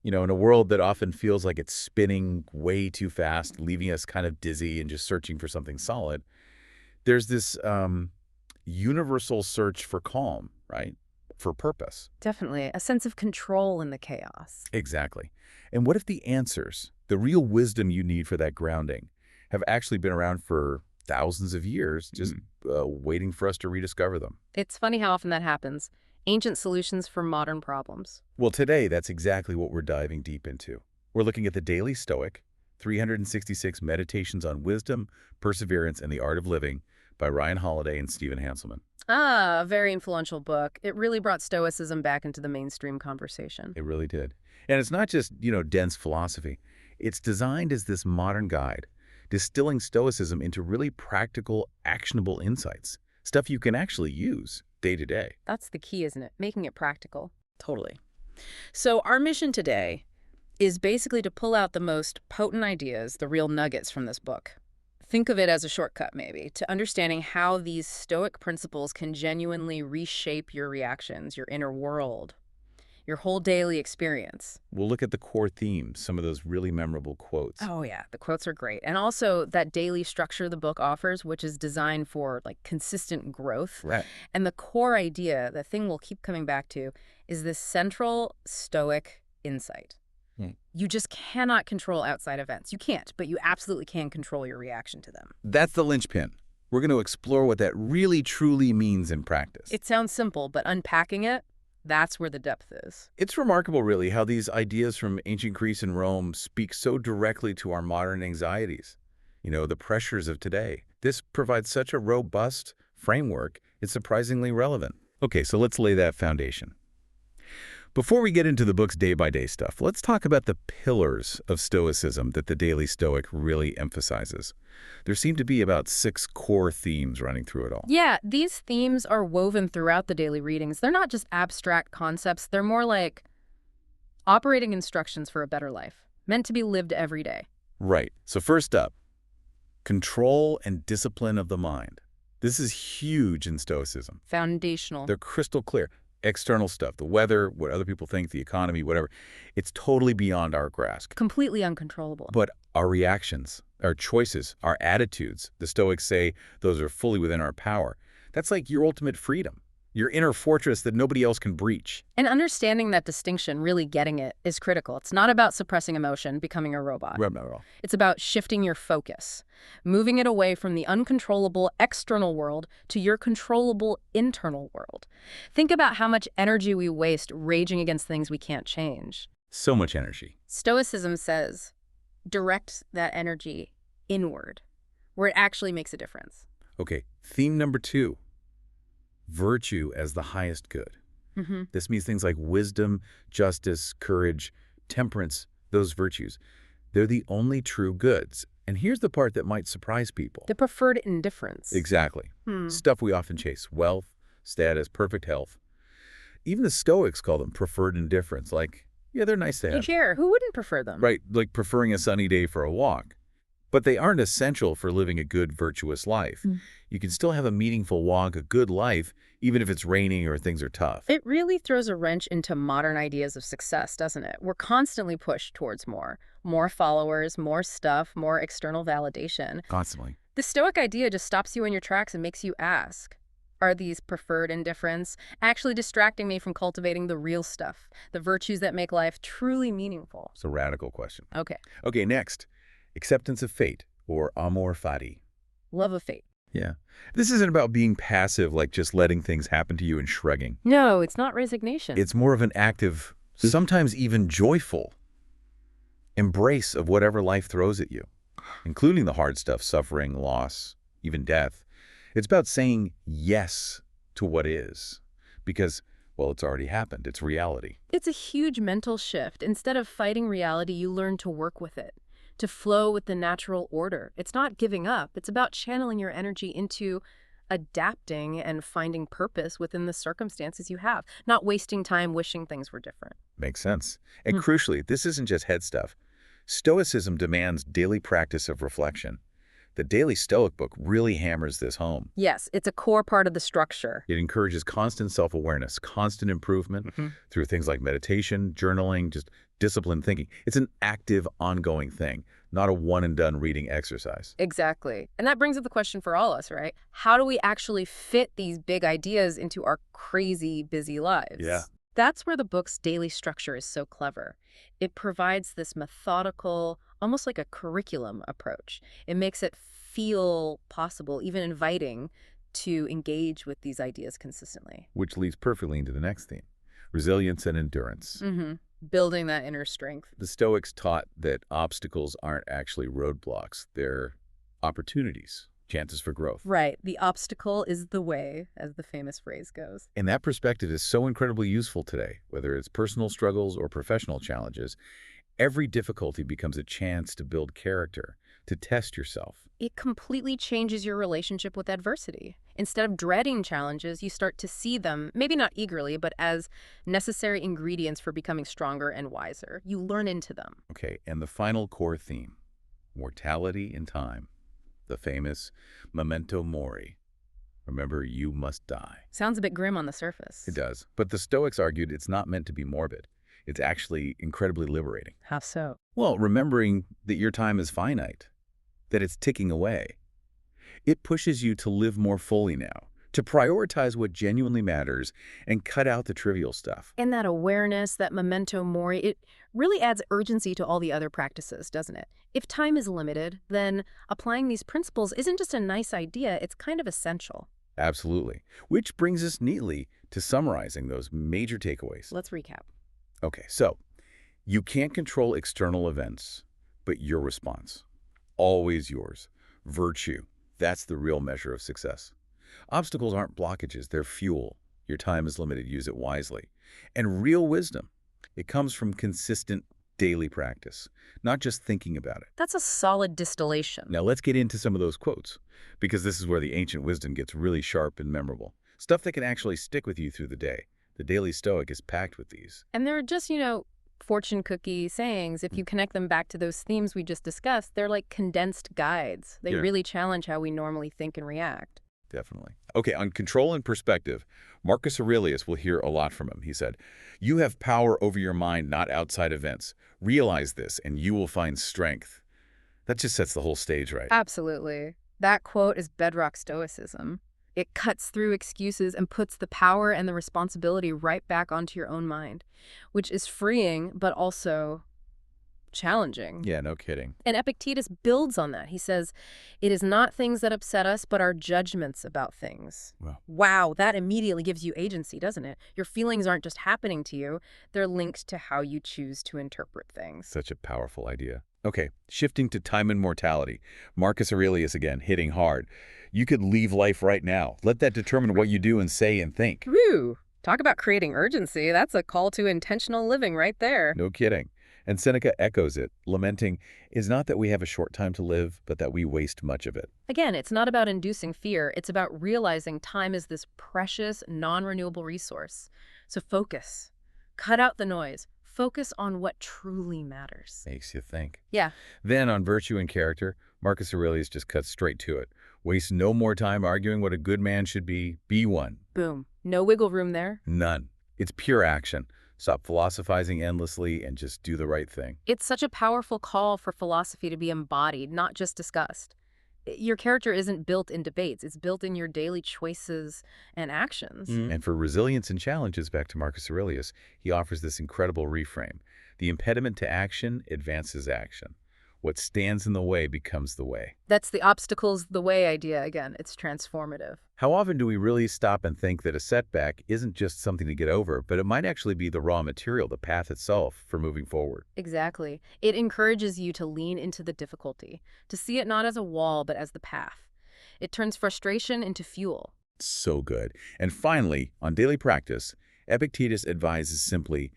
In a world that often feels like it's spinning way too fast, leaving us kind of dizzy and just searching for something solid, there's this universal search for calm, right? For purpose. Definitely. A sense of control in the chaos. Exactly. And what if the answers, the real wisdom you need for that grounding, have actually been around for thousands of years, just waiting for us to rediscover them? It's funny how often that happens. Ancient solutions for modern problems. Well, today, that's exactly what we're diving deep into. We're looking at the Daily Stoic, 366 Meditations on Wisdom, Perseverance, and the Art of Living by Holiday and Stephen Hanselman. Ah, a very influential book. It really brought Stoicism back into the mainstream conversation. It really did. And it's not just, dense philosophy. It's designed as this modern guide, distilling Stoicism into really practical, actionable insights, stuff you can actually use day to day. That's the key, isn't it? Making it practical. Totally. So our mission today is basically to pull out the most potent ideas, the real nuggets from this book. Think of it as a shortcut, maybe, to understanding how these Stoic principles can genuinely reshape your reactions, your inner world, your whole daily experience. We'll look at the core themes, some of those really memorable quotes. Oh, yeah. The quotes are great. And also that daily structure the book offers, which is designed for consistent growth. Right. And the core idea, the thing we'll keep coming back to, is this central Stoic insight. You just cannot control outside events. You can't, but you absolutely can control your reaction to them. That's the linchpin. We're going to explore what that really truly means in practice. It sounds simple, but unpacking it, that's where the depth is. It's remarkable, really, how these ideas from ancient Greece and Rome speak so directly to our modern anxieties, the pressures of today. This provides such a robust framework, it's surprisingly relevant. Okay, so let's lay that foundation. Before we get into the book's day-by-day stuff, let's talk about the pillars of Stoicism that the Daily Stoic really emphasizes. There seem to be about 6 core themes running through it all. Yeah, these themes are woven throughout the daily readings. They're not just abstract concepts. They're more like operating instructions for a better life, meant to be lived every day. Right. So first up, control and discipline of the mind. This is huge in Stoicism. Foundational. They're crystal clear. External stuff, the weather, what other people think, the economy, whatever, it's totally beyond our grasp. Completely uncontrollable. But our reactions, our choices, our attitudes, the Stoics say those are fully within our power. That's like your ultimate freedom, your inner fortress that nobody else can breach. And understanding that distinction, really getting it, is critical. It's not about suppressing emotion, becoming a robot. Not at all. It's about shifting your focus, moving it away from the uncontrollable external world to your controllable internal world. Think about how much energy we waste raging against things we can't change. So much energy. Stoicism says, direct that energy inward, where it actually makes a difference. Okay, theme number 2. Virtue as the highest good. This means things like wisdom, justice, courage, temperance, those virtues. They're the only true goods. And here's the part that might surprise people. The preferred indifference. Exactly. Stuff we often chase. Wealth, status, perfect health. Even the Stoics call them preferred indifference. They're nice to have. Sure, who wouldn't prefer them? Right, like preferring a sunny day for a walk. But they aren't essential for living a good, virtuous life. You can still have a meaningful walk, a good life, even if it's raining or things are tough. It really throws a wrench into modern ideas of success, doesn't it? We're constantly pushed towards more followers, more stuff, more external validation. Constantly. The Stoic idea just stops you in your tracks and makes you ask, are these preferred indifference actually distracting me from cultivating the real stuff, the virtues that make life truly meaningful? It's a radical question. Okay, next. Acceptance of fate, or amor fati. love of fate. Yeah. This isn't about being passive, like just letting things happen to you and shrugging. No, it's not resignation. It's more of an active, sometimes even joyful, embrace of whatever life throws at you, including the hard stuff, suffering, loss, even death. It's about saying yes to what is, because, well, it's already happened. It's reality. It's a huge mental shift. Instead of fighting reality, you learn to work with it, to flow with the natural order. It's not giving up. It's about channeling your energy into adapting and finding purpose within the circumstances you have, not wasting time wishing things were different. Makes sense. And crucially, this isn't just head stuff. Stoicism demands daily practice of reflection. The Daily Stoic book really hammers this home. Yes, it's a core part of the structure. It encourages constant self-awareness, constant improvement through things like meditation, journaling, just disciplined thinking. It's an active, ongoing thing, not a one-and-done reading exercise. Exactly. And that brings up the question for all us, right? How do we actually fit these big ideas into our crazy, busy lives? Yeah. That's where the book's daily structure is so clever. It provides this methodical, almost like a curriculum approach. It makes it feel possible, even inviting, to engage with these ideas consistently. Which leads perfectly into the next theme, resilience and endurance. Building that inner strength. The Stoics taught that obstacles aren't actually roadblocks. They're opportunities, chances for growth. Right. The obstacle is the way, as the famous phrase goes. And that perspective is so incredibly useful today, whether it's personal struggles or professional challenges. Every difficulty becomes a chance to build character, to test yourself. It completely changes your relationship with adversity. Instead of dreading challenges, you start to see them, maybe not eagerly, but as necessary ingredients for becoming stronger and wiser. You learn into them. Okay, and the final core theme, mortality in time. The famous memento mori. Remember, you must die. Sounds a bit grim on the surface. It does. But the Stoics argued it's not meant to be morbid. It's actually incredibly liberating. How so? Well, remembering that your time is finite, that it's ticking away. It pushes you to live more fully now, to prioritize what genuinely matters and cut out the trivial stuff. And that awareness, that memento mori, it really adds urgency to all the other practices, doesn't it? If time is limited, then applying these principles isn't just a nice idea, it's kind of essential. Absolutely. Which brings us neatly to summarizing those major takeaways. Let's recap. Okay, so you can't control external events, but your response. Always yours. Virtue. That's the real measure of success. Obstacles aren't blockages, they're fuel. Your time is limited, use it wisely. And real wisdom, it comes from consistent daily practice, not just thinking about it. That's a solid distillation. Now let's get into some of those quotes, because this is where the ancient wisdom gets really sharp and memorable. Stuff that can actually stick with you through the day. The Daily Stoic is packed with these. And they're just, fortune cookie sayings. If you connect them back to those themes we just discussed, they're like condensed guides. They really challenge how we normally think and react. Definitely. Okay, on control and perspective, Marcus Aurelius will hear a lot from him. He said, "You have power over your mind, not outside events. Realize this, and you will find strength." That just sets the whole stage right. Absolutely. That quote is bedrock Stoicism. It cuts through excuses and puts the power and the responsibility right back onto your own mind, which is freeing, but also challenging. Yeah, no kidding. And Epictetus builds on that. He says, it is not things that upset us, but our judgments about things. Wow, that immediately gives you agency, doesn't it? Your feelings aren't just happening to you. They're linked to how you choose to interpret things. Such a powerful idea. Okay, shifting to time and mortality. Marcus Aurelius again, hitting hard. You could leave life right now. Let that determine what you do and say and think. Woo! Talk about creating urgency. That's a call to intentional living right there. No kidding. And Seneca echoes it, lamenting, "Is not that we have a short time to live, but that we waste much of it." Again, it's not about inducing fear. It's about realizing time is this precious, non-renewable resource. So focus. Cut out the noise. Focus on what truly matters. Makes you think. Yeah. Then on virtue and character, Marcus Aurelius just cuts straight to it. Waste no more time arguing what a good man should be. Be one. Boom. No wiggle room there. None. It's pure action. Stop philosophizing endlessly and just do the right thing. It's such a powerful call for philosophy to be embodied, not just discussed. Your character isn't built in debates. It's built in your daily choices and actions. And for resilience and challenges, back to Marcus Aurelius, he offers this incredible reframe. The impediment to action advances action. What stands in the way becomes the way. That's the obstacles the way idea again. It's transformative. How often do we really stop and think that a setback isn't just something to get over, but it might actually be the raw material, the path itself for moving forward? Exactly. It encourages you to lean into the difficulty, to see it not as a wall, but as the path. It turns frustration into fuel. So good. And finally, on daily practice, Epictetus advises simply,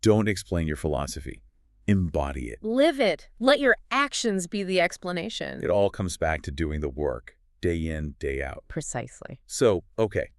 don't explain your philosophy. Embody it. Live it. Let your actions be the explanation. It all comes back to doing the work, day in, day out. Precisely. So, okay,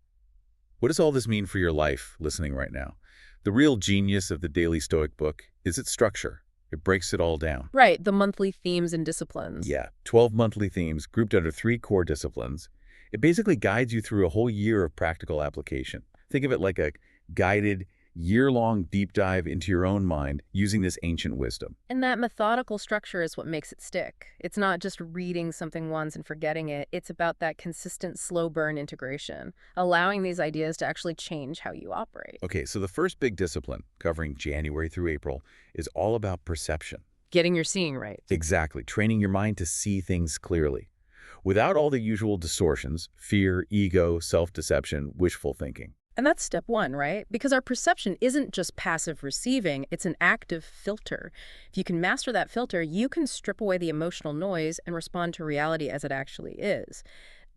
what does all this mean for your life listening right now? The real genius of the Daily Stoic book is its structure. It breaks it all down. Right, the monthly themes and disciplines. Yeah, 12 monthly themes grouped under 3 core disciplines. It basically guides you through a whole year of practical application. Think of it like a guided, Year-long deep dive into your own mind using this ancient wisdom. And that methodical structure is what makes it stick. It's not just reading something once and forgetting it. It's about that consistent slow burn integration, allowing these ideas to actually change how you operate. Okay, so the first big discipline, covering January through April, is all about perception. Getting your seeing right. Exactly, training your mind to see things clearly, without all the usual distortions, fear, ego, self-deception, wishful thinking. And that's step one, right? Because our perception isn't just passive receiving, it's an active filter. If you can master that filter, you can strip away the emotional noise and respond to reality as it actually is.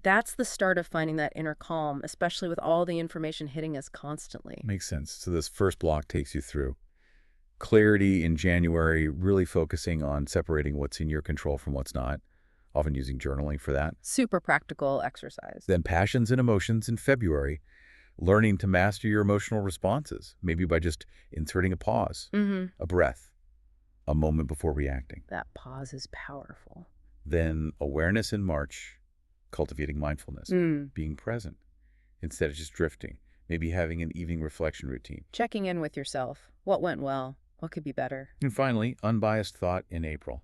That's the start of finding that inner calm, especially with all the information hitting us constantly. Makes sense. So this first block takes you through clarity in January, really focusing on separating what's in your control from what's not, often using journaling for that. Super practical exercise. Then passions and emotions in February, learning to master your emotional responses, maybe by just inserting a pause, a breath, a moment before reacting. That pause is powerful. Then awareness in March, cultivating mindfulness, being present instead of just drifting, maybe having an evening reflection routine. Checking in with yourself. What went well? What could be better? And finally, unbiased thought in April,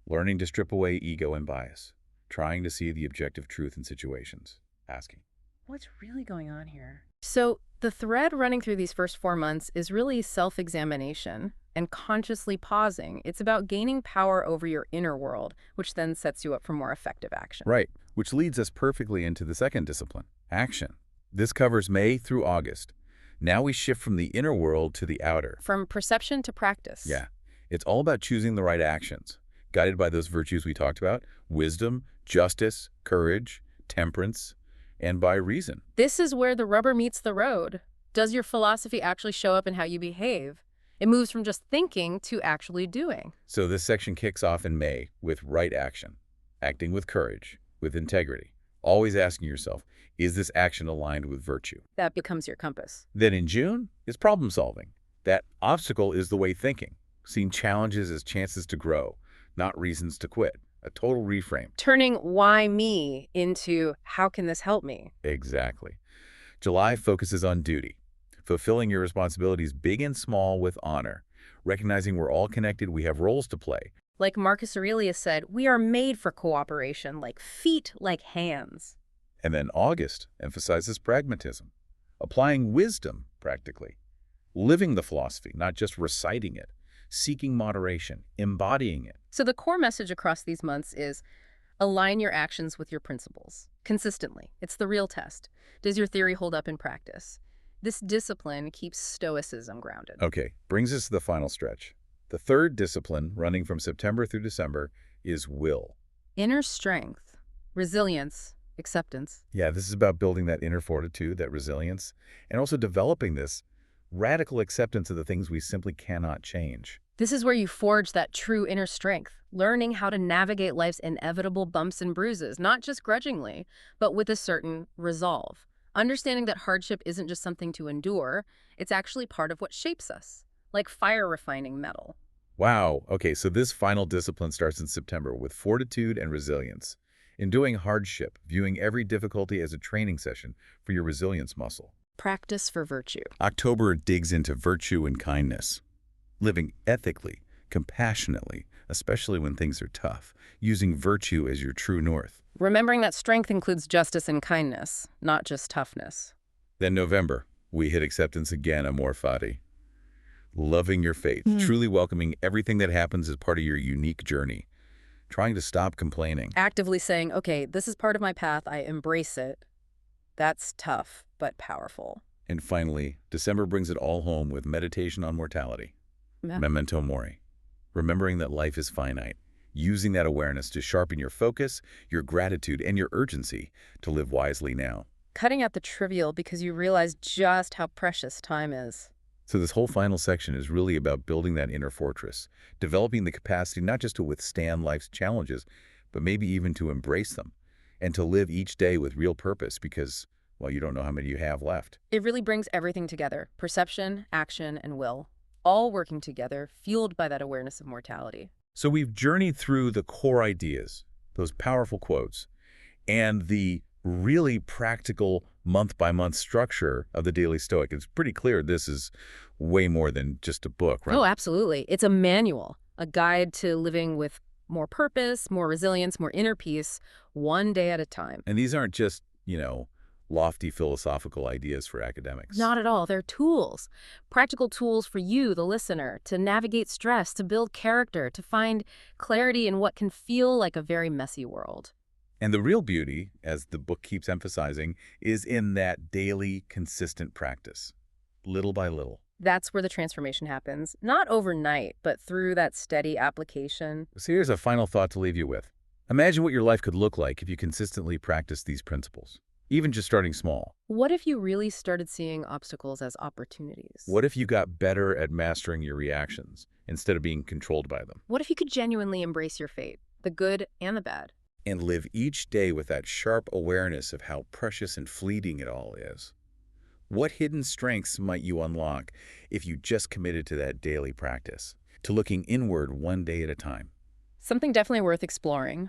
learning to strip away ego and bias, trying to see the objective truth in situations, asking, what's really going on here? So the thread running through these first 4 months is really self-examination and consciously pausing. It's about gaining power over your inner world, which then sets you up for more effective action. Right, which leads us perfectly into the second discipline, action. This covers May through August. Now we shift from the inner world to the outer. From perception to practice. Yeah, it's all about choosing the right actions, guided by those virtues we talked about, wisdom, justice, courage, temperance, and by reason. This is where the rubber meets the road. Does your philosophy actually show up in how you behave? It moves from just thinking to actually doing. So this section kicks off in May with right action, acting with courage, with integrity, always asking yourself, is this action aligned with virtue? That becomes your compass. Then in June is problem solving. That obstacle is the way thinking, seeing challenges as chances to grow, not reasons to quit. A total reframe. Turning why me into how can this help me? Exactly. July focuses on duty, fulfilling your responsibilities big and small with honor, recognizing we're all connected, we have roles to play. Like Marcus Aurelius said, we are made for cooperation, like feet, like hands. And then August emphasizes pragmatism, applying wisdom practically, living the philosophy, not just reciting it, seeking moderation, embodying it. So the core message across these months is align your actions with your principles consistently. It's the real test. Does your theory hold up in practice? This discipline keeps Stoicism grounded. Okay, brings us to the final stretch. The third discipline, running from September through December, is will. Inner strength, resilience, acceptance. Yeah, this is about building that inner fortitude, that resilience, and also developing this radical acceptance of the things we simply cannot change. This is where you forge that true inner strength, learning how to navigate life's inevitable bumps and bruises, not just grudgingly, but with a certain resolve. Understanding that hardship isn't just something to endure, it's actually part of what shapes us, like fire refining metal. Wow, okay, so this final discipline starts in September with fortitude and resilience. Enduring hardship, viewing every difficulty as a training session for your resilience muscle. Practice for virtue. October digs into virtue and kindness. Living ethically, compassionately, especially when things are tough, using virtue as your true north. Remembering that strength includes justice and kindness, not just toughness. Then November, we hit acceptance again, amor fati. Loving your faith, truly welcoming everything that happens as part of your unique journey. Trying to stop complaining. Actively saying, okay, this is part of my path, I embrace it. That's tough, but powerful. And finally, December brings it all home with meditation on mortality. Yeah. Memento mori. Remembering that life is finite. Using that awareness to sharpen your focus, your gratitude, and your urgency to live wisely now. Cutting out the trivial because you realize just how precious time is. So this whole final section is really about building that inner fortress, developing the capacity not just to withstand life's challenges, but maybe even to embrace them, and to live each day with real purpose because, well, you don't know how many you have left. It really brings everything together, perception, action, and will, all working together, fueled by that awareness of mortality. So we've journeyed through the core ideas, those powerful quotes, and the really practical month-by-month structure of the Daily Stoic. It's pretty clear this is way more than just a book, right? Oh, absolutely. It's a manual, a guide to living with more purpose, more resilience, more inner peace, one day at a time. And these aren't just, lofty philosophical ideas for academics. Not at all. They're tools, practical tools for you, the listener, to navigate stress, to build character, to find clarity in what can feel like a very messy world. And the real beauty, as the book keeps emphasizing, is in that daily, consistent practice, little by little. That's where the transformation happens, not overnight, but through that steady application. So here's a final thought to leave you with. Imagine what your life could look like if you consistently practice these principles, even just starting small. What if you really started seeing obstacles as opportunities? What if you got better at mastering your reactions instead of being controlled by them? What if you could genuinely embrace your fate, the good and the bad? And live each day with that sharp awareness of how precious and fleeting it all is. What hidden strengths might you unlock if you just committed to that daily practice, to looking inward one day at a time? Something definitely worth exploring.